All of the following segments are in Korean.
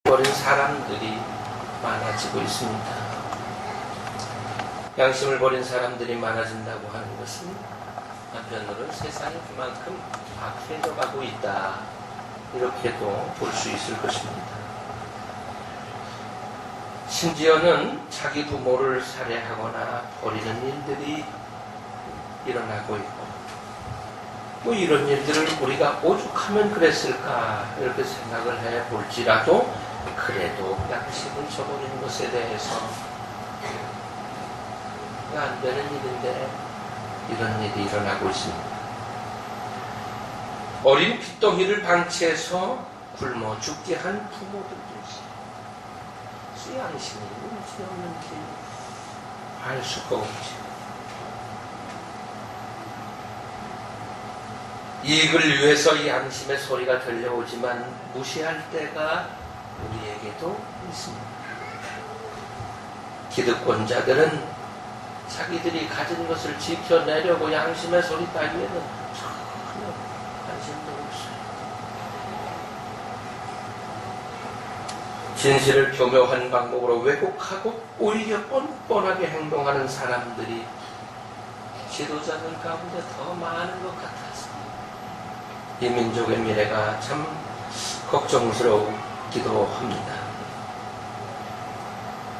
버린 사람들이 많아지고 있습니다. 양심을 버린 사람들이 많아진다고 하는 것은 한편으로는 세상이 그만큼 악해져 가고 있다, 이렇게도 볼 수 있을 것입니다. 심지어는 자기 부모를 살해하거나 버리는 일들이 일어나고 있고, 뭐 이런 일들을 우리가 오죽하면 그랬을까 이렇게 생각을 해볼지라도 그래도 양심을 저버린 것에 대해서 안 되는 일인데 이런 일이 일어나고 있습니다. 어린 핏덩이를 방치해서 굶어 죽게 한 부모들도 있어요. 양심이 있는지 없는지 알 수가 없지. 이익을 위해서 양심의 소리가 들려오지만 무시할 때가 우리에게도 있습니다. 기득권자들은 자기들이 가진 것을 지켜내려고 양심의 소리 따위에는 전혀 관심도 없어요. 진실을 교묘한 방법으로 왜곡하고 오히려 뻔뻔하게 행동하는 사람들이 지도자들 가운데 더 많은 것 같아서 이 민족의 미래가 참 걱정스러우기도 합니다.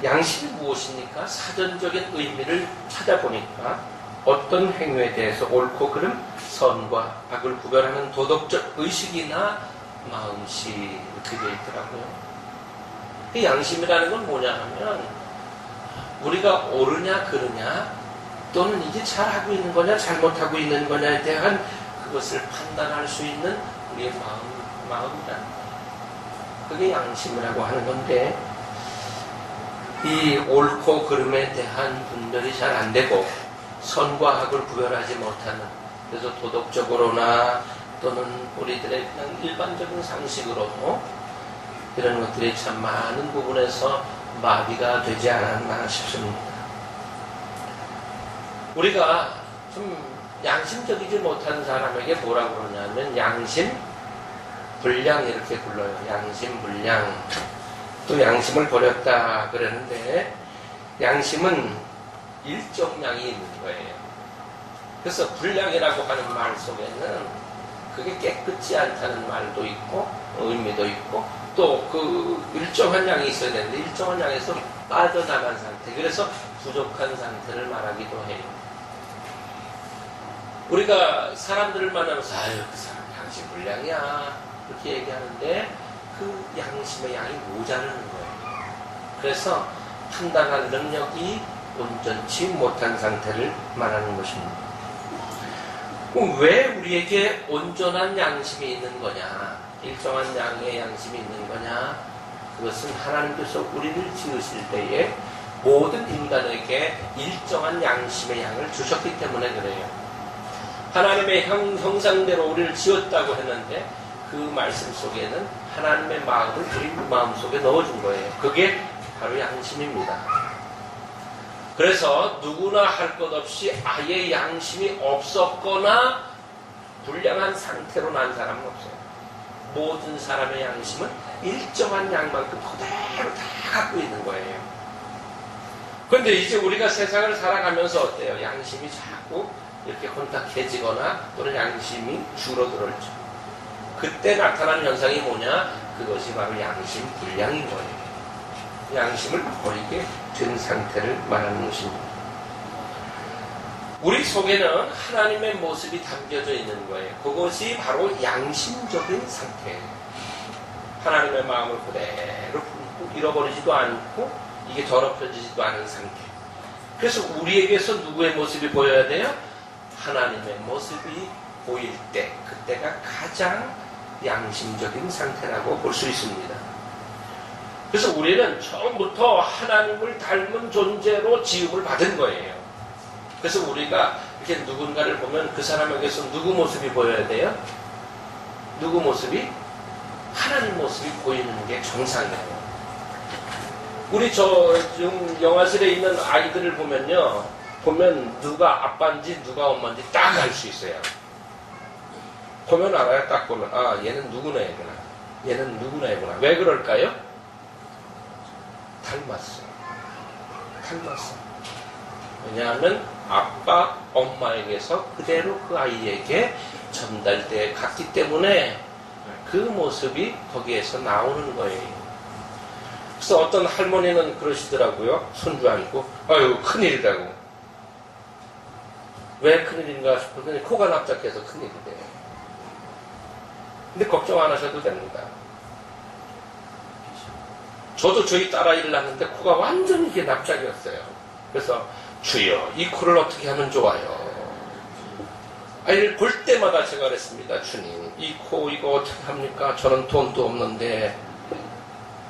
양심이 무엇입니까? 사전적인 의미를 찾아보니까 어떤 행위에 대해서 옳고 그름, 선과 악을 구별하는 도덕적 의식이나 마음씨, 이렇게 되어 있더라고요. 그 양심이라는 건 뭐냐 하면 우리가 옳으냐 그르냐 또는 이게 잘하고 있는 거냐 잘못하고 있는 거냐에 대한 그것을 판단할 수 있는 우리의 마음이란, 그게 양심이라고 하는 건데, 이 옳고 그름에 대한 분별이 잘 안 되고 선과 악을 구별하지 못하는, 그래서 도덕적으로나 또는 우리들의 그냥 일반적인 상식으로도 이런 것들이 참 많은 부분에서 마비가 되지 않았나 싶습니다. 우리가 좀 양심적이지 못한 사람에게 뭐라고 그러냐면 양심 불량 이렇게 불러요. 양심 불량. 또 양심을 버렸다 그러는데 양심은 일정량이 있는 거예요. 그래서 불량이라고 하는 말 속에는 그게 깨끗지 않다는 말도 있고 의미도 있고 또 그 일정한 양이 있어야 되는데 일정한 양에서 빠져나간 상태, 그래서 부족한 상태를 말하기도 해요. 우리가 사람들을 만나면서 아유 그 사람 양심 불량이야 그렇게 얘기하는데 그 양심의 양이 모자라는 거예요. 그래서 판단할 능력이 온전치 못한 상태를 말하는 것입니다. 왜 우리에게 온전한 양심이 있는 거냐, 일정한 양의 양심이 있는 거냐, 그것은 하나님께서 우리를 지으실 때에 모든 인간에게 일정한 양심의 양을 주셨기 때문에 그래요. 하나님의 형상대로 우리를 지었다고 했는데 그 말씀 속에는 하나님의 마음을 우리 마음속에 넣어준 거예요. 그게 바로 양심입니다. 그래서 누구나 할 것 없이 아예 양심이 없었거나 불량한 상태로 난 사람은 없어요. 모든 사람의 양심은 일정한 양만큼 그대로 다 갖고 있는 거예요. 그런데 이제 우리가 세상을 살아가면서 어때요? 양심이 자꾸 이렇게 혼탁해지거나 또는 양심이 줄어들었죠. 그때 나타난 현상이 뭐냐? 그것이 바로 양심 불량인 거예요. 양심을 버리게 된 상태를 말하는 것입니다. 우리 속에는 하나님의 모습이 담겨져 있는 거예요. 그것이 바로 양심적인 상태예요. 하나님의 마음을 그대로 품고 잃어버리지도 않고 이게 더럽혀지지도 않은 상태. 그래서 우리에게서 누구의 모습이 보여야 돼요? 하나님의 모습이 보일 때, 그때가 가장 양심적인 상태라고 볼 수 있습니다. 그래서 우리는 처음부터 하나님을 닮은 존재로 지음을 받은 거예요. 그래서 우리가 이렇게 누군가를 보면 그 사람에게서 누구 모습이 보여야 돼요? 누구 모습이? 하나님 모습이 보이는 게 정상이에요. 우리 지금 영화실에 있는 아이들을 보면 누가 아빠인지 누가 엄마인지 딱 알 수 있어요. 보면 알아요. 딱 보면 아 얘는 누구네 애구나, 얘는 누구네 애구나. 왜 그럴까요? 닮았어. 닮았어. 왜냐하면 아빠, 엄마에게서 그대로 그 아이에게 전달돼 갔기 때문에 그 모습이 거기에서 나오는 거예요. 그래서 어떤 할머니는 그러시더라고요. 손주 안고, 아유, 큰일이라고. 왜 큰일인가 싶었더니 코가 납작해서 큰일이래요. 근데 걱정 안 하셔도 됩니다. 저도 저희 딸아이를 낳는데 코가 완전히 이게 납작이었어요. 그래서 주여, 이 코를 어떻게 하면 좋아요? 아이를 볼 때마다 제가 그랬습니다. 주님, 이 코 이거 어떻게 합니까? 저는 돈도 없는데.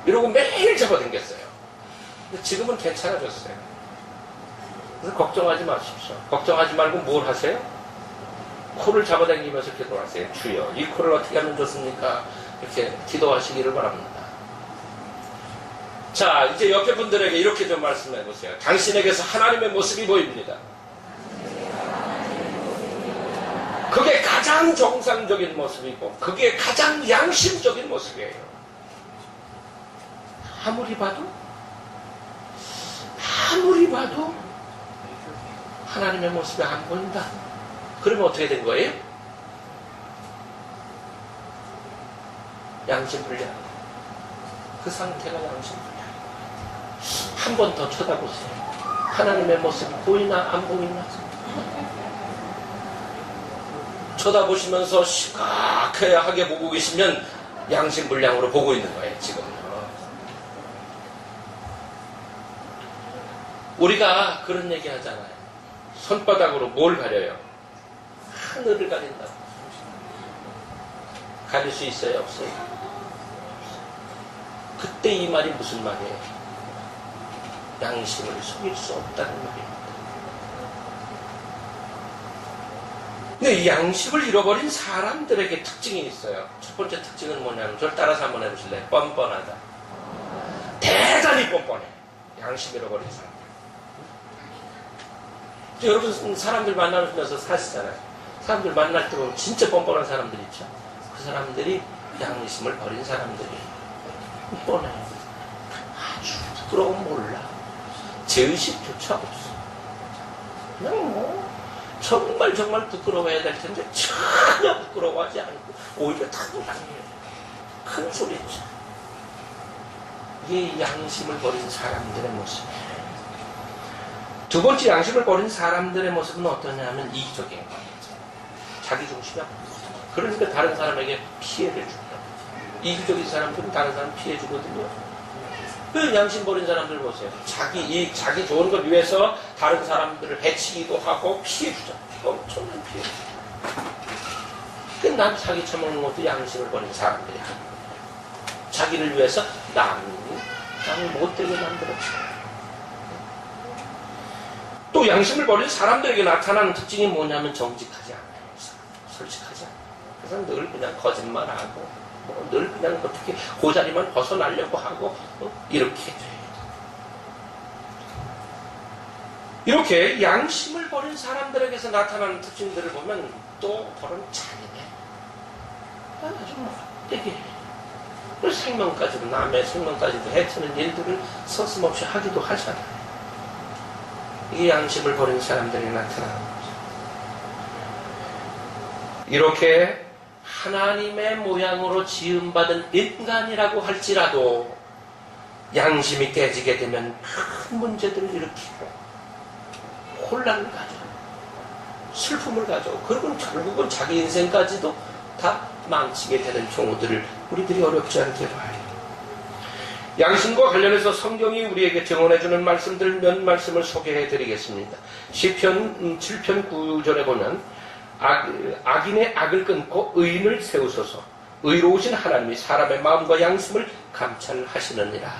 이러고 매일 잡아당겼어요. 근데 지금은 괜찮아졌어요. 그래서 걱정하지 마십시오. 걱정하지 말고 뭘 하세요? 코를 잡아당기면서 기도하세요. 주여, 이 코를 어떻게 하면 좋습니까? 이렇게 기도하시기를 바랍니다. 자, 이제 옆에 분들에게 이렇게 좀 말씀해 보세요. 당신에게서 하나님의 모습이 보입니다. 그게 가장 정상적인 모습이고 그게 가장 양심적인 모습이에요. 아무리 봐도 하나님의 모습이 안 보인다. 그러면 어떻게 된 거예요? 양심불량. 그 상태가 양심불량. 한 번 더 쳐다보세요. 하나님의 모습이 보이나 안 보이나? 쳐다보시면서 시각하게 보고 계시면 양심불량으로 보고 있는 거예요, 지금. 우리가 그런 얘기 하잖아요. 손바닥으로 뭘 가려요? 하늘을 가린다고. 가릴 수 있어요, 없어요? 그때 이 말이 무슨 말이에요? 양심을 속일 수 없다는 말입니다. 근데 이 양심을 잃어버린 사람들에게 특징이 있어요. 첫 번째 특징은 뭐냐면, 저를 따라서 한번 해보실래요? 뻔뻔하다. 대단히 뻔뻔해. 양심 잃어버린 사람. 여러분 사람들 만나면서 사시잖아요. 사람들 만날 때 보면 진짜 뻔뻔한 사람들 있죠. 그 사람들이 양심을 버린 사람들이 뻔해요. 아주 부끄러움 몰라. 죄의식조차 없어. 그냥 뭐 정말 부끄러워해야 될 텐데 전혀 부끄러워하지 않고 오히려 당당해요. 큰 소리죠. 이게 양심을 버린 사람들의 모습이에요. 두 번째, 양심을 버린 사람들의 모습은 어떠냐면 이기적인 거예요. 자기중심이 없거든요. 그러니까 다른 사람에게 피해를 줍니다. 이기적인 사람들은 다른 사람 피해 주거든요. 그 양심 버린 사람들 보세요. 자기 좋은 걸 위해서 다른 사람들을 해치기도 하고 피해 주죠. 엄청난 피해. 그 남 사기 쳐먹는 것도 양심을 버린 사람들이 하는 거예요. 자기를 위해서 남을 못되게 만들어줘요. 또 양심을 버린 사람들에게 나타나는 특징이 뭐냐면 정직하지 않아요. 솔직하지 않아요. 그래서 늘 그냥 거짓말하고 늘 그냥 어떻게 그 자리만 벗어나려고 하고 이렇게 돼요. 이렇게 양심을 버린 사람들에게서 나타나는 특징들을 보면 또 그런 잔인해. 아주 되게 생명까지도 남의 생명까지도 해치는 일들을 서슴없이 하기도 하잖아요. 이 양심을 버린 사람들이 나타나는 거죠. 이렇게 하나님의 모양으로 지음받은 인간이라고 할지라도 양심이 깨지게 되면 큰 문제들을 일으키고 혼란을 가져요. 슬픔을 가져요. 그리고 결국은 자기 인생까지도 다 망치게 되는 경우들을 우리들이 어렵지 않게 봐요. 양심과 관련해서 성경이 우리에게 증언해주는 말씀들 몇 말씀을 소개해드리겠습니다. 시편 7편 9절에 보면 악인의 악을 끊고 의인을 세우소서. 의로우신 하나님이 사람의 마음과 양심을 감찰하시느니라.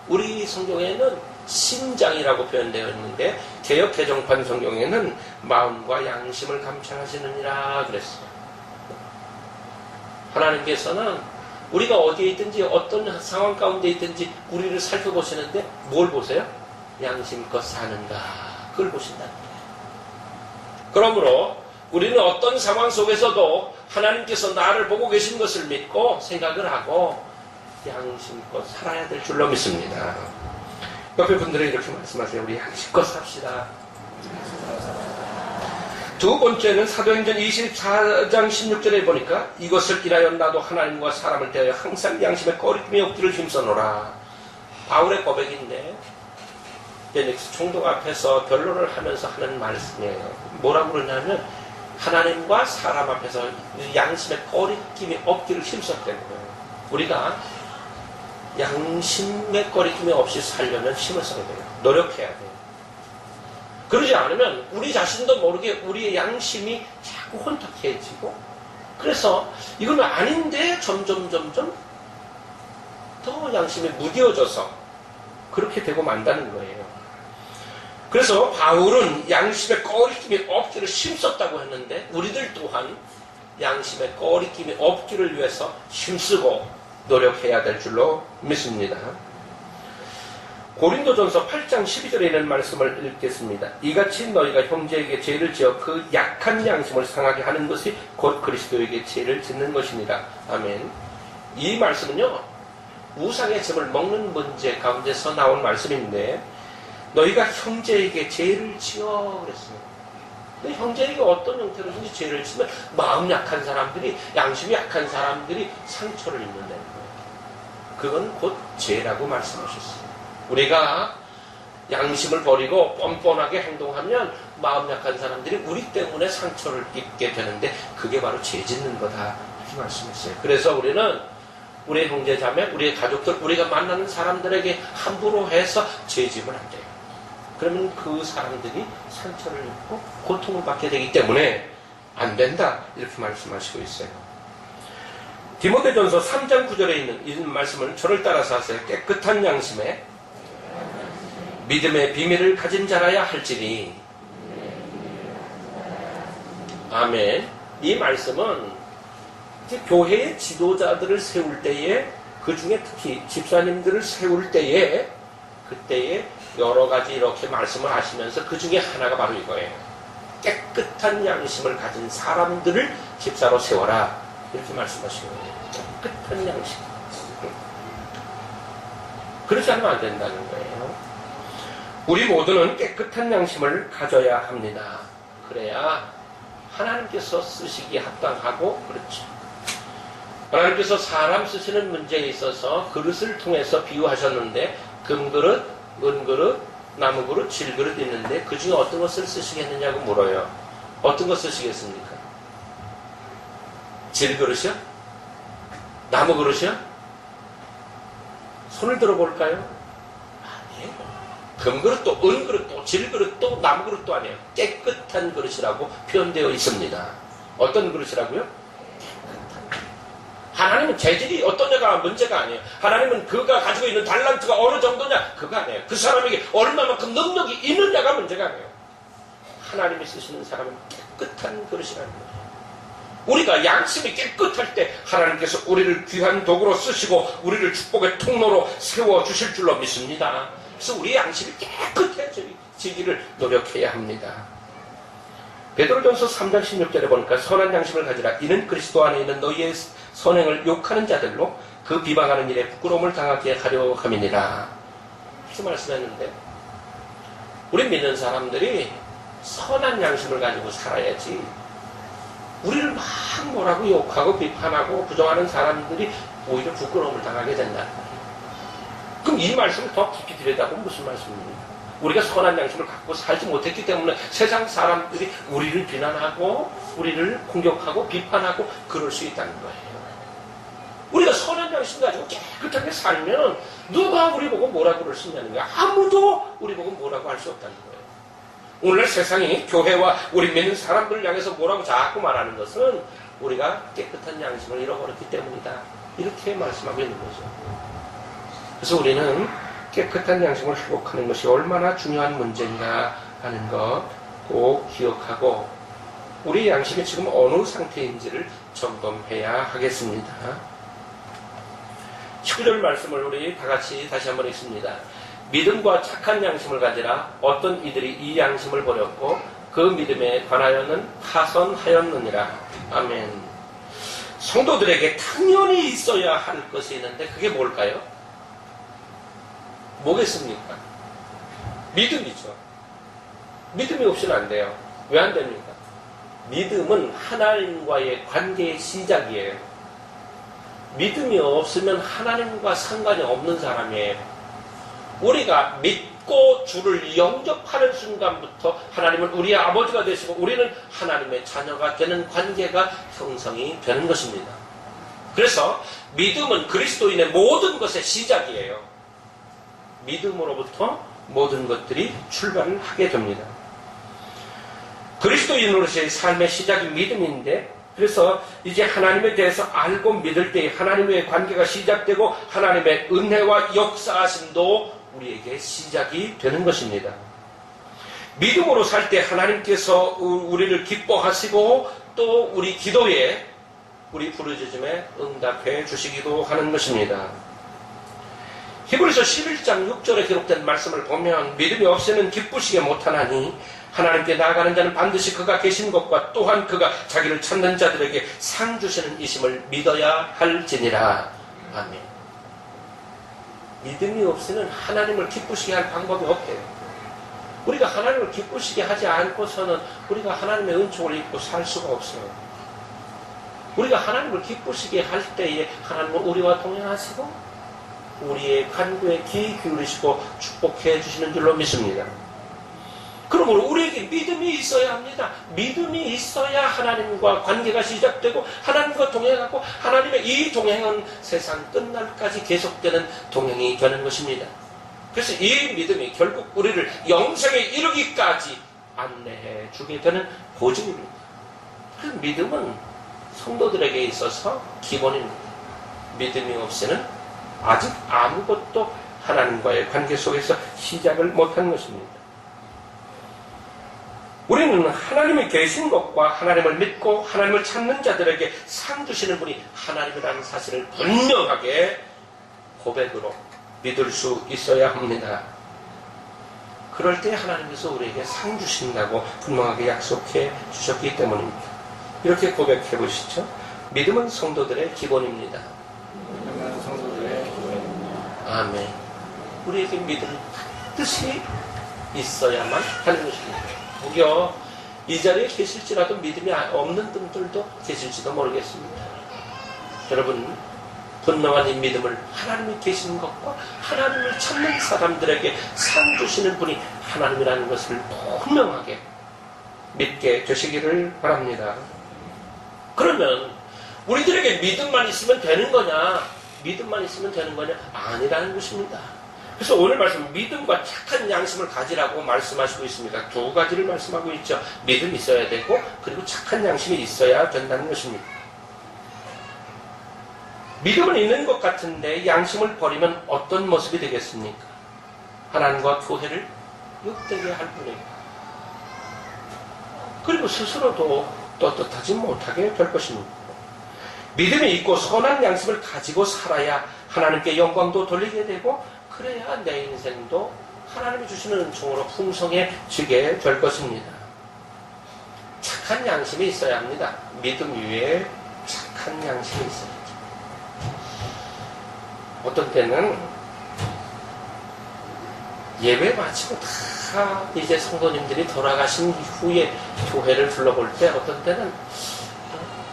우리 성경에는 심장이라고 표현되어 있는데 개역 개정판 성경에는 마음과 양심을 감찰하시느니라 그랬어요. 하나님께서는 우리가 어디에 있든지 어떤 상황 가운데 있든지 우리를 살펴보시는데 뭘 보세요? 양심껏 사는가 그걸 보신다는 거예요. 그러므로 우리는 어떤 상황 속에서도 하나님께서 나를 보고 계신 것을 믿고 생각을 하고 양심껏 살아야 될 줄로 믿습니다. 옆에 분들은 이렇게 말씀하세요. 우리 양심껏 삽시다. 두 번째는 사도행전 24장 16절에 보니까 이것을 인하여 나도 하나님과 사람을 대하여 항상 양심의 꺼리낌이 없기를 힘써노라. 바울의 고백인데 베닉스 총독 앞에서 변론을 하면서 하는 말씀이에요. 뭐라고 그러냐면 하나님과 사람 앞에서 양심의 꺼리낌이 없기를 힘썼다는 거예요. 우리가 양심의 꺼리낌이 없이 살려면 힘을 써야 돼요. 노력해야 돼요. 그러지 않으면 우리 자신도 모르게 우리의 양심이 자꾸 혼탁해지고, 그래서 이건 아닌데 점점 더 양심이 무뎌져서 그렇게 되고 만다는 거예요. 그래서 바울은 양심의 꺼리낌이 없기를 힘썼다고 했는데 우리들 또한 양심의 꺼리낌이 없기를 위해서 힘쓰고 노력해야 될 줄로 믿습니다. 고린도전서 8장 12절에 있는 말씀을 읽겠습니다. 이같이 너희가 형제에게 죄를 지어 그 약한 양심을 상하게 하는 것이 곧 그리스도에게 죄를 짓는 것입니다. 아멘. 이 말씀은요, 우상의 짐을 먹는 문제 가운데서 나온 말씀인데, 너희가 형제에게 죄를 지어 그랬어요. 근데 형제에게 어떤 형태로든지 죄를 지면 마음 약한 사람들이, 양심이 약한 사람들이 상처를 입는다는 거예요. 그건 곧 죄라고 말씀하셨어요. 우리가 양심을 버리고 뻔뻔하게 행동하면 마음 약한 사람들이 우리 때문에 상처를 입게 되는데 그게 바로 죄 짓는 거다, 이렇게 말씀했어요. 그래서 우리는 우리의 형제자매, 우리의 가족들, 우리가 만나는 사람들에게 함부로 해서 죄 지면 안 돼요. 그러면 그 사람들이 상처를 입고 고통을 받게 되기 때문에 안 된다, 이렇게 말씀하시고 있어요. 디모데전서 3장 9절에 있는 이 말씀을 저를 따라서 하세요. 깨끗한 양심에 믿음의 비밀을 가진 자라야 할지니. 아멘. 이 말씀은 교회의 지도자들을 세울 때에, 그 중에 특히 집사님들을 세울 때에, 그때에 여러 가지 이렇게 말씀을 하시면서 그 중에 하나가 바로 이거예요. 깨끗한 양심을 가진 사람들을 집사로 세워라, 이렇게 말씀하시는 거예요. 깨끗한 양심. 그렇지 않으면 안 된다는 거예요. 우리 모두는 깨끗한 양심을 가져야 합니다. 그래야 하나님께서 쓰시기에 합당하고, 그렇죠. 하나님께서 사람 쓰시는 문제에 있어서 그릇을 통해서 비유하셨는데, 금그릇, 은그릇, 나무그릇, 질그릇 있는데 그 중에 어떤 것을 쓰시겠느냐고 물어요. 어떤 것 쓰시겠습니까? 질그릇이요? 나무그릇이요? 손을 들어볼까요? 금그릇도 은그릇도 질그릇도 나무그릇도 아니에요. 깨끗한 그릇이라고 표현되어 있습니다. 어떤 그릇이라고요? 하나님은 재질이 어떠냐가 문제가 아니에요. 하나님은 그가 가지고 있는 달란트가 어느 정도냐, 그거 아니에요. 그 사람에게 얼마만큼 능력이 있느냐가 문제가 아니에요. 하나님이 쓰시는 사람은 깨끗한 그릇이라는 거예요. 우리가 양심이 깨끗할 때 하나님께서 우리를 귀한 도구로 쓰시고 우리를 축복의 통로로 세워주실 줄로 믿습니다. 그래서 우리 양심이 깨끗해지기를 노력해야 합니다. 베드로전서 3장 16절에 보니까 선한 양심을 가지라. 이는 그리스도 안에 있는 너희의 선행을 욕하는 자들로 그 비방하는 일에 부끄러움을 당하게 하려 함이니라. 이렇게 말씀했는데, 우리 믿는 사람들이 선한 양심을 가지고 살아야지, 우리를 막 뭐라고 욕하고 비판하고 부정하는 사람들이 오히려 부끄러움을 당하게 된다는 거예요. 그럼 이 말씀을 더 깊이 들여다보면 무슨 말씀입니까? 우리가 선한 양심을 갖고 살지 못했기 때문에 세상 사람들이 우리를 비난하고 우리를 공격하고 비판하고 그럴 수 있다는 거예요. 우리가 선한 양심 가지고 깨끗하게 살면 누가 우리 보고 뭐라고 그럴 수 있냐는 거예요. 아무도 우리 보고 뭐라고 할 수 없다는 거예요. 오늘날 세상이 교회와 우리 믿는 사람들을 향해서 뭐라고 자꾸 말하는 것은 우리가 깨끗한 양심을 잃어버렸기 때문이다, 이렇게 말씀하고 있는 거죠. 그래서 우리는 깨끗한 양심을 회복하는 것이 얼마나 중요한 문제인가 하는 것 꼭 기억하고 우리 양심이 지금 어느 상태인지를 점검해야 하겠습니다. 19절 말씀을 우리 다 같이 다시 한번 읽습니다. 믿음과 착한 양심을 가지라. 어떤 이들이 이 양심을 버렸고 그 믿음에 관하여는 파선하였느니라. 아멘. 성도들에게 당연히 있어야 할 것이 있는데 그게 뭘까요? 뭐겠습니까? 믿음이죠. 믿음이 없이는 안 돼요. 왜 안 됩니까? 믿음은 하나님과의 관계의 시작이에요. 믿음이 없으면 하나님과 상관이 없는 사람이에요. 우리가 믿고 주를 영접하는 순간부터 하나님은 우리의 아버지가 되시고 우리는 하나님의 자녀가 되는 관계가 형성이 되는 것입니다. 그래서 믿음은 그리스도인의 모든 것의 시작이에요. 믿음으로부터 모든 것들이 출발을 하게 됩니다. 그리스도인으로서의 삶의 시작이 믿음인데, 그래서 이제 하나님에 대해서 알고 믿을 때 하나님의 관계가 시작되고 하나님의 은혜와 역사하심도 우리에게 시작이 되는 것입니다. 믿음으로 살 때 하나님께서 우리를 기뻐하시고 또 우리 기도에, 우리 부르짖음에 응답해 주시기도 하는 것입니다. 히브리서 11장 6절에 기록된 말씀을 보면 믿음이 없이는 기쁘시게 못하나니 하나님께 나아가는 자는 반드시 그가 계신 것과 또한 그가 자기를 찾는 자들에게 상 주시는 이심을 믿어야 할지니라. 아멘. 믿음이 없이는 하나님을 기쁘시게 할 방법이 없대요. 우리가 하나님을 기쁘시게 하지 않고서는 우리가 하나님의 은총을 입고 살 수가 없어요. 우리가 하나님을 기쁘시게 할 때에 하나님은 우리와 동행하시고 우리의 간구에 귀 기울이시고 축복해 주시는 줄로 믿습니다. 그러므로 우리에게 믿음이 있어야 합니다. 믿음이 있어야 하나님과 관계가 시작되고 하나님과 동행하고 하나님의 이 동행은 세상 끝날까지 계속되는 동행이 되는 것입니다. 그래서 이 믿음이 결국 우리를 영생에 이르기까지 안내해 주게 되는 보증입니다. 그 믿음은 성도들에게 있어서 기본입니다. 믿음이 없이는 아직 아무것도 하나님과의 관계 속에서 시작을 못한 것입니다. 우리는 하나님이 계신 것과 하나님을 믿고 하나님을 찾는 자들에게 상 주시는 분이 하나님이라는 사실을 분명하게 고백으로 믿을 수 있어야 합니다. 그럴 때 하나님께서 우리에게 상 주신다고 분명하게 약속해 주셨기 때문입니다. 이렇게 고백해 보시죠. 믿음은 성도들의 기본입니다. 아멘. 우리에게 믿음은 반드시 있어야만 하는 것입니다. 무려 이 자리에 계실지라도 믿음이 없는 분들도 계실지도 모르겠습니다. 여러분, 분명한 이 믿음을 하나님이 계시는 것과 하나님을 찾는 사람들에게 상 주시는 분이 하나님이라는 것을 분명하게 믿게 되시기를 바랍니다. 그러면 우리들에게 믿음만 있으면 되는 거냐? 믿음만 있으면 되는 거냐? 아니라는 것입니다. 그래서 오늘 말씀 믿음과 착한 양심을 가지라고 말씀하시고 있습니다. 두 가지를 말씀하고 있죠. 믿음이 있어야 되고 그리고 착한 양심이 있어야 된다는 것입니다. 믿음은 있는 것 같은데 양심을 버리면 어떤 모습이 되겠습니까? 하나님과 교회를 욕되게 할 뿐입니다. 그리고 스스로도 떳떳하지 못하게 될 것입니다. 믿음이 있고 선한 양심을 가지고 살아야 하나님께 영광도 돌리게 되고 그래야 내 인생도 하나님이 주시는 은총으로 풍성해지게 될 것입니다. 착한 양심이 있어야 합니다. 믿음 위에 착한 양심이 있어야죠. 어떤 때는 예배 마치고 다 이제 성도님들이 돌아가신 후에 교회를 둘러볼 때 어떤 때는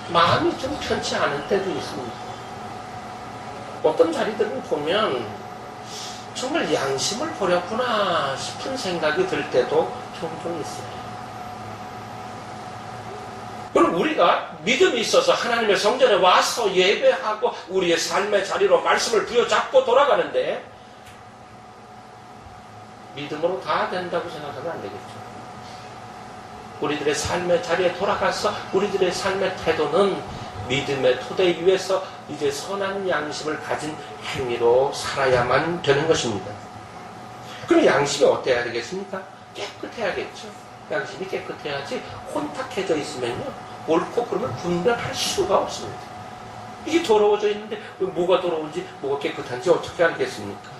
마음이 좀 편치 않을 때도 있습니다. 어떤 자리들을 보면 정말 양심을 버렸구나 싶은 생각이 들 때도 종종 있어요. 그럼 우리가 믿음이 있어서 하나님의 성전에 와서 예배하고 우리의 삶의 자리로 말씀을 부여잡고 돌아가는데 믿음으로 다 된다고 생각하면 안 되겠죠. 우리들의 삶의 자리에 돌아가서 우리들의 삶의 태도는 믿음의 토대 위에서 이제 선한 양심을 가진 행위로 살아야만 되는 것입니다. 그럼 양심이 어때야 되겠습니까? 깨끗해야겠죠. 양심이 깨끗해야지 혼탁해져 있으면요. 옳고 그러면 분별할 수가 없습니다. 이게 더러워져 있는데 뭐가 더러운지 뭐가 깨끗한지 어떻게 알겠습니까?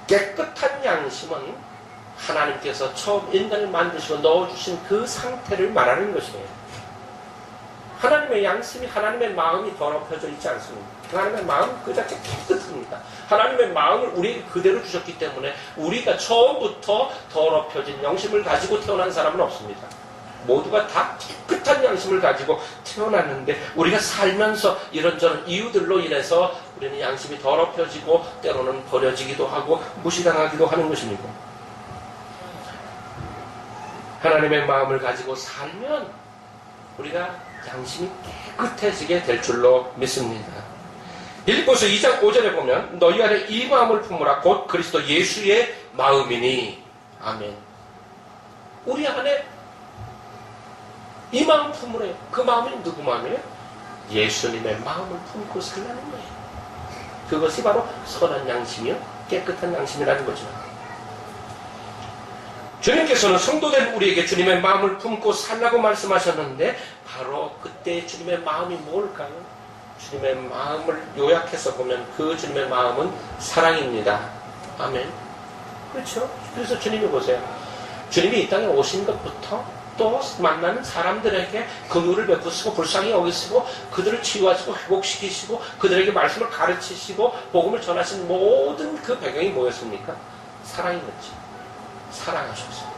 깨끗한 양심은 하나님께서 처음 인간을 만드시고 넣어주신 그 상태를 말하는 것이에요. 하나님의 양심이, 하나님의 마음이 더럽혀져 있지 않습니다. 하나님의 마음은 그 자체 깨끗합니다. 하나님의 마음을 우리에게 그대로 주셨기 때문에 우리가 처음부터 더럽혀진 양심을 가지고 태어난 사람은 없습니다. 모두가 다 깨끗한 양심을 가지고 태어났는데 우리가 살면서 이런저런 이유들로 인해서 우리는 양심이 더럽혀지고 때로는 버려지기도 하고 무시당하기도 하는 것입니다. 하나님의 마음을 가지고 살면 우리가 양심이 깨끗해지게 될 줄로 믿습니다. 빌립보서 2장 5절에 보면 너희 안에 이 마음을 품으라 곧 그리스도 예수의 마음이니. 아멘. 우리 안에 이 마음 품으래요. 그 마음이 누구 마음이에요? 예수님의 마음을 품고 살라는 거예요. 그것이 바로 선한 양심이요 깨끗한 양심이라는 거죠. 주님께서는 성도된 우리에게 주님의 마음을 품고 살라고 말씀하셨는데 바로 그때 주님의 마음이 뭘까요? 주님의 마음을 요약해서 보면 그 주님의 마음은 사랑입니다. 아멘. 그렇죠? 그래서 주님이 보세요. 주님이 이 땅에 오신 것부터 또 만나는 사람들에게 긍휼을 베푸시고 불쌍히 여기시고 그들을 치유하시고 회복시키시고 그들에게 말씀을 가르치시고 복음을 전하신 모든 그 배경이 뭐였습니까? 사랑이었죠. 사랑하셨어요.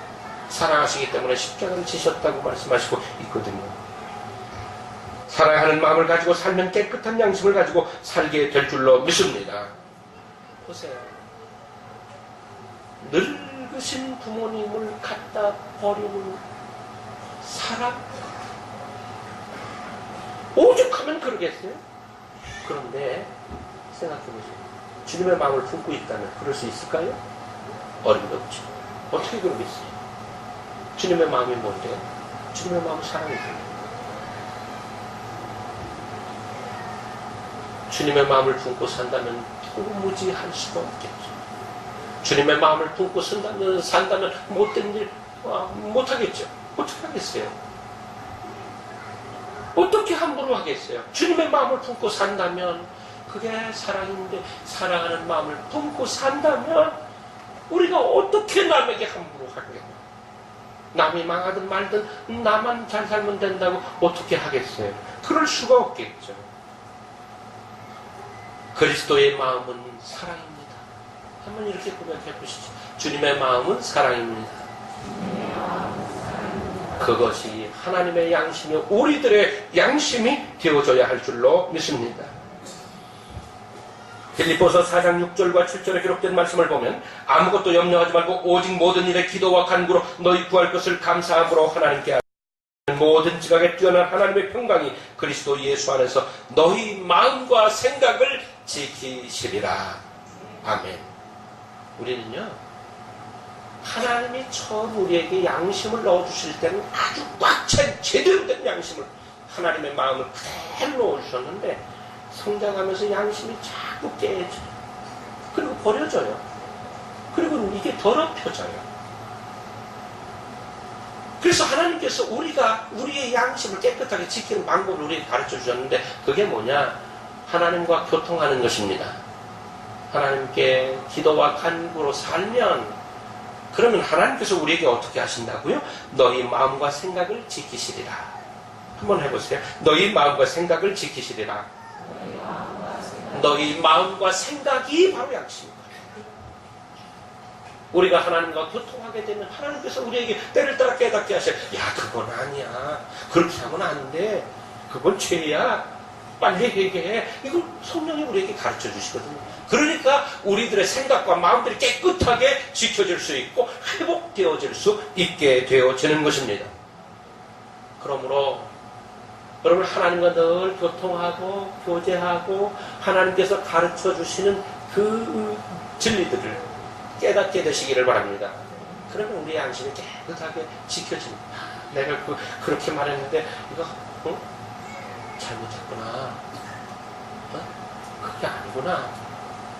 사랑하시기 때문에 십자가를 지셨다고 말씀하시고 있거든요. 사랑하는 마음을 가지고 살면 깨끗한 양심을 가지고 살게 될 줄로 믿습니다. 보세요. 늙으신 부모님을 갖다 버리는 사랑? 오죽하면 그러겠어요? 그런데 생각해보세요. 주님의 마음을 품고 있다면 그럴 수 있을까요? 어림없죠. 어떻게 그러겠어요? 주님의 마음이 뭔데요? 주님의 마음은 사랑이에요. 주님의 마음을 품고 산다면 도무지 할 수가 없겠죠. 주님의 마음을 품고 산다면 못된 일 못하겠죠. 어떻게 하겠어요? 어떻게 함부로 하겠어요? 주님의 마음을 품고 산다면 그게 사랑인데 사랑하는 마음을 품고 산다면 우리가 어떻게 남에게 함부로 하겠어요? 남이 망하든 말든 나만 잘 살면 된다고 어떻게 하겠어요? 그럴 수가 없겠죠. 그리스도의 마음은 사랑입니다. 한번 이렇게 고백해 보시죠. 주님의 마음은 사랑입니다. 그것이 하나님의 양심이 우리들의 양심이 되어져야 할 줄로 믿습니다. 빌립보서 4장 6절과 7절에 기록된 말씀을 보면 아무것도 염려하지 말고 오직 모든 일에 기도와 간구로 너희 구할 것을 감사함으로 하나님께 모든 지각에 뛰어난 하나님의 평강이 그리스도 예수 안에서 너희 마음과 생각을 지키시리라. 아멘. 우리는요 하나님이 처음 우리에게 양심을 넣어주실 때는 아주 꽉 찬 제대로 된 양심을 하나님의 마음을 그대로 넣어주셨는데 성장하면서 양심이 자꾸 깨져요. 그리고 버려져요. 그리고 이게 더럽혀져요. 그래서 하나님께서 우리가 우리의 양심을 깨끗하게 지키는 방법을 우리에게 가르쳐 주셨는데 그게 뭐냐? 하나님과 교통하는 것입니다. 하나님께 기도와 간구로 살면 그러면 하나님께서 우리에게 어떻게 하신다고요? 너희 마음과 생각을 지키시리라. 한번 해보세요. 너희 마음과 생각을 지키시리라. 너희 마음과 생각이 바로 양심입니다. 우리가 하나님과 교통하게 되면 하나님께서 우리에게 때를 따라 깨닫게 하셔요. 야, 그건 아니야. 그렇게 하면 안 돼. 그건 죄야. 빨리 회개해. 이걸 성령이 우리에게 가르쳐 주시거든요. 그러니까 우리들의 생각과 마음들이 깨끗하게 지켜질 수 있고 회복되어질 수 있게 되어지는 것입니다. 그러므로 여러분 하나님과 늘 교통하고 교제하고 하나님께서 가르쳐 주시는 그 진리들을 깨닫게 되시기를 바랍니다. 그러면 우리의 양심이 깨끗하게 지켜집니다. 내가 그렇게 말했는데 이거 잘못했구나. 그게 아니구나.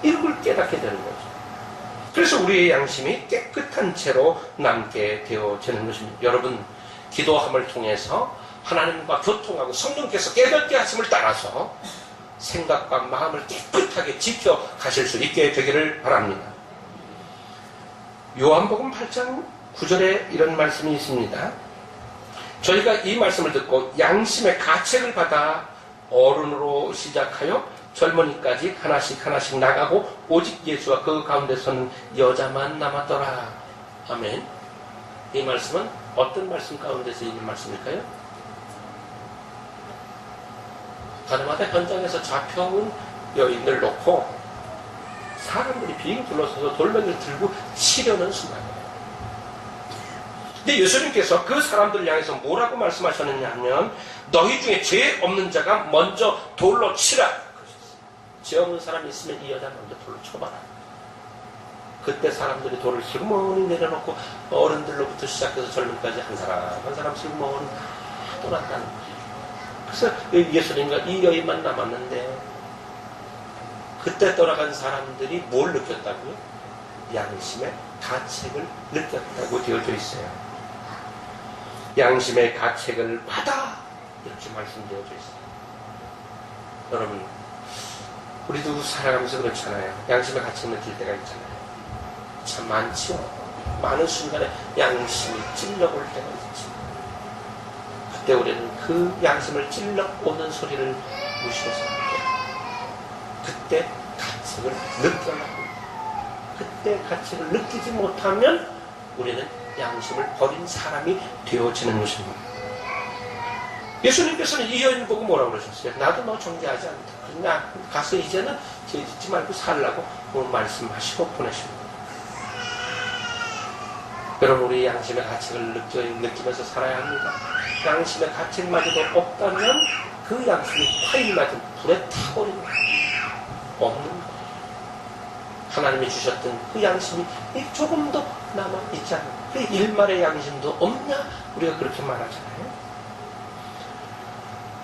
이런 걸 깨닫게 되는 거죠. 그래서 우리의 양심이 깨끗한 채로 남게 되어지는 것입니다. 여러분 기도함을 통해서 하나님과 교통하고 성령께서 깨닫게 하심을 따라서 생각과 마음을 깨끗하게 지켜 가실 수 있게 되기를 바랍니다. 요한복음 8장 9절에 이런 말씀이 있습니다. 저희가 이 말씀을 듣고 양심의 가책을 받아 어른으로 시작하여 젊은이까지 하나씩 하나씩 나가고 오직 예수와 그 가운데 서는 여자만 남았더라. 아멘. 이 말씀은 어떤 말씀 가운데서 있는 말씀일까요? 가나마다 현장에서 잡혀온 여인을 놓고 사람들이 빙 둘러서서 돌멩이를 들고 치려는 순간이에요. 근데 예수님께서 그 사람들을 향해서 뭐라고 말씀하셨느냐 하면 너희 중에 죄 없는 자가 먼저 돌로 치라. 죄 없는 사람이 있으면 이 여자 먼저 돌로 쳐봐라. 그때 사람들이 돌을 슬그머니 내려놓고 어른들로부터 시작해서 젊은까지 한 사람 슬그머니 다 떠났다는 거예요. 그래서 예수님과 이 여인만 남았는데 그때 떠나간 사람들이 뭘 느꼈다고요? 양심의 가책을 느꼈다고 되어져 있어요. 양심의 가책을 받아 이렇게 말씀되어져 있어요. 여러분 우리도 살아가면서 그렇잖아요. 양심의 가책을 느낄 때가 있잖아요. 참 많지요. 많은 순간에 양심이 찔러올 때가 있지. 그때 우리는 그 양심을 찔러오는 소리를 무시해서 합니다. 그때 가책을 느껴라고. 그때 가책을 느끼지 못하면 우리는 양심을 버린 사람이 되어지는 것입니다. 예수님께서는 이 여인 보고 뭐라고 그러셨어요? 나도 너 정죄하지 않다. 그냥 가서 이제는 죄 짓지 말고 살라고 말씀하시고 보내십니다. 여러분 우리 양심의 가책을 느끼면서 살아야 합니다. 양심의 가책마저도 없다면 그 양심이 화일 맞은 불에 타버립니다. 없는 거예요. 하나님이 주셨던 그 양심이 조금도 남아있지 않아요. 그 일말의 양심도 없냐? 우리가 그렇게 말하잖아요.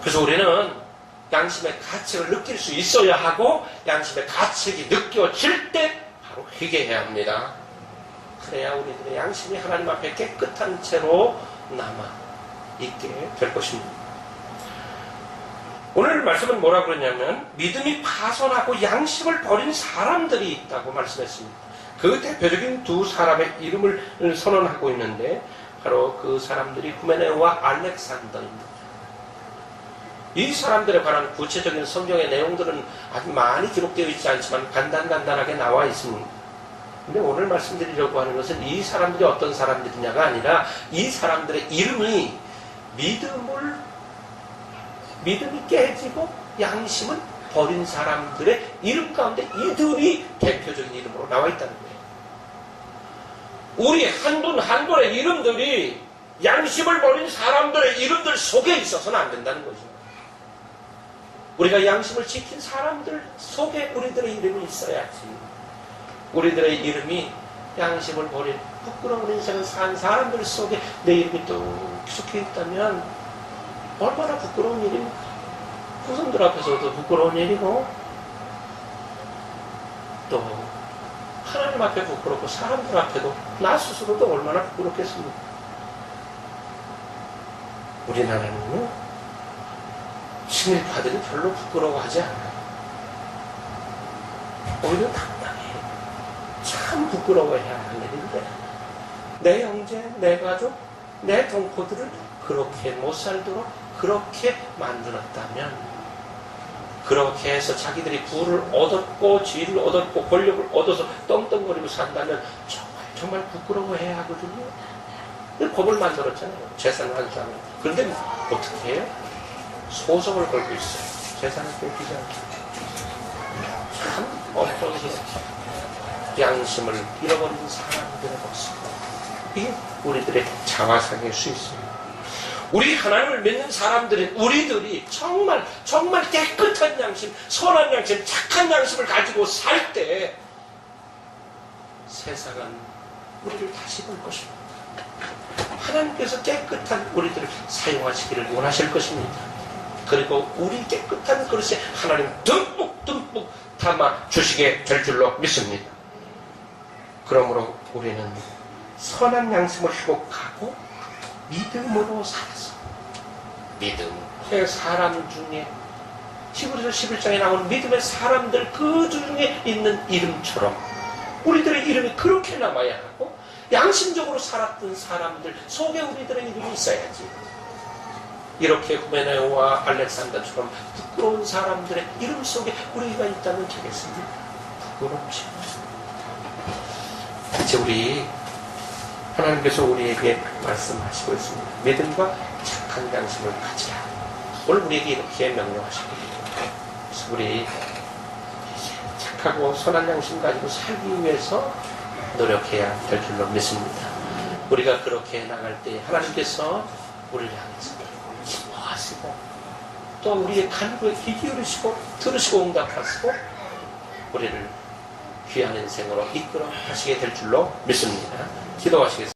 그래서 우리는 양심의 가책을 느낄 수 있어야 하고 양심의 가책이 느껴질 때 바로 회개해야 합니다. 그래야 우리들의 양심이 하나님 앞에 깨끗한 채로 남아있게 될 것입니다. 오늘 말씀은 뭐라고 그러냐면 믿음이 파손하고 양심을 버린 사람들이 있다고 말씀했습니다. 그 대표적인 두 사람의 이름을 선언하고 있는데 바로 그 사람들이 후메네오와 알렉산더입니다. 이 사람들에 관한 구체적인 성경의 내용들은 아주 많이 기록되어 있지 않지만 간단하게 나와 있습니다. 근데 오늘 말씀드리려고 하는 것은 이 사람들이 어떤 사람들이냐가 아니라 이 사람들의 이름이 믿음이 깨지고 양심을 버린 사람들의 이름 가운데 이들이 대표적인 이름으로 나와 있다는 거예요. 우리 한둘의 이름들이 양심을 버린 사람들의 이름들 속에 있어서는 안 된다는 거죠. 우리가 양심을 지킨 사람들 속에 우리들의 이름이 있어야지. 우리들의 이름이 양심을 버린 부끄러운 인생을 산 사람들 속에 내 이름이 또 속해 있다면 얼마나 부끄러운 일입니까? 후손들 앞에서도 부끄러운 일이고 또 하나님 앞에 부끄럽고 사람들 앞에도 나 스스로도 얼마나 부끄럽겠습니까? 우리나라는요 친일파들이 별로 부끄러워하지 않아요. 오히려 당당해요. 참 부끄러워해야 하는 일인데 내 형제, 내 가족, 내 동포들을 그렇게 못 살도록 그렇게 만들었다면 그렇게 해서 자기들이 부를 얻었고 지위를 얻었고 권력을 얻어서 떵떵거리고 산다면 정말 부끄러워해야 하거든요. 법을 만들었잖아요. 재산을 한 사람. 그런데 어떻게 해요? 소송을 걸고 있어요. 재산을 뺏기지 않게. 참 엉뚱해요. 양심을 잃어버린 사람들의 모습. 이게 우리들의 자화상일 수 있어요. 우리 하나님을 믿는 사람들은 우리들이 정말 깨끗한 양심, 선한 양심, 착한 양심을 가지고 살 때 세상은 우리를 다시 볼 것입니다. 하나님께서 깨끗한 우리들을 사용하시기를 원하실 것입니다. 그리고 우리 깨끗한 그릇에 하나님 듬뿍 담아 주시게 될 줄로 믿습니다. 그러므로 우리는 선한 양심을 회복하고 믿음으로 살아서 믿음의 사람 중에 히브리서 11장에 나오는 믿음의 사람들 그 중에 있는 이름처럼 우리들의 이름이 그렇게 남아야 하고 양심적으로 살았던 사람들 속에 우리들의 이름이 있어야지. 이렇게 후메네오와 알렉산더처럼 부끄러운 사람들의 이름 속에 우리가 있다면 되겠습니까? 부끄럽지. 이제 우리 하나님께서 우리에게 말씀하시고 있습니다. 믿음과 착한 양심을 가지라. 오늘 우리에게 이렇게 명령하십니다. 그래서 우리 착하고 선한 양심 가지고 살기 위해서 노력해야 될 줄로 믿습니다. 우리가 그렇게 나갈 때 하나님께서 우리를 향해서 기뻐하시고 또 우리의 간구에 귀 기울이시고 들으시고 응답하시고 우리를 귀한 인생으로 이끌어 가시게 될 줄로 믿습니다. 기도하시겠습니다.